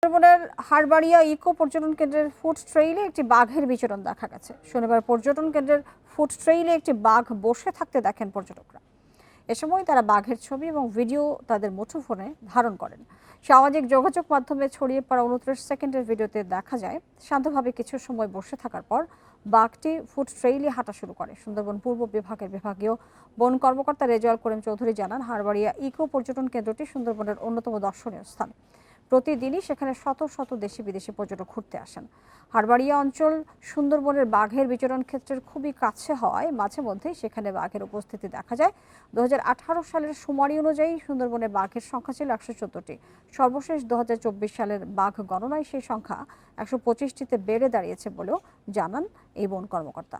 সুন্দরবনের হারবাড়িয়া ইকো পর্যটন কেন্দ্রের ফুড ট্রেইলে একটি বাঘের বিচরণ দেখা গেছে। শনিবার পর্যটন কেন্দ্রের ফুড ট্রেইলে একটি বাঘ বসে থাকতে দেখেন পর্যটকরা। এ সময় তারা বাঘের ছবি এবং ভিডিও তাদের মুঠোফোনে ধারণ করেন। সামাজিক যোগাযোগ মাধ্যমে ছড়িয়ে পড়া 29 সেকেন্ডের ভিডিওতে দেখা যায় শান্তভাবে কিছু সময় বসে থাকার পর বাঘটি ফুড ট্রেইলে হাঁটা শুরু করে। সুন্দরবন পূর্ব বিভাগের বিভাগীয় বন কর্মকর্তা রেজাউল করিম চৌধুরী জানান, হারবাড়িয়া ইকো পর্যটন কেন্দ্রটি সুন্দরবনের অন্যতম দর্শনীয় স্থান। প্রতিদিনই সেখানে শত শত দেশি বিদেশি পর্যটক ঘুরতে আসেন। হারবাড়িয়া অঞ্চল সুন্দরবনের বাঘের বিচরণ ক্ষেত্রের খুবই কাছে হওয়ায় মাঝে মধ্যেই সেখানে বাঘের উপস্থিতি দেখা যায়। 2018 সালের শুমারি অনুযায়ী সুন্দরবনে বাঘের সংখ্যা ছিল 114টি। সর্বশেষ 2024 সালের বাঘ গণনায় সেই সংখ্যা 125টিতে বেড়ে দাঁড়িয়েছে বলেও জানান এই বন কর্মকর্তা।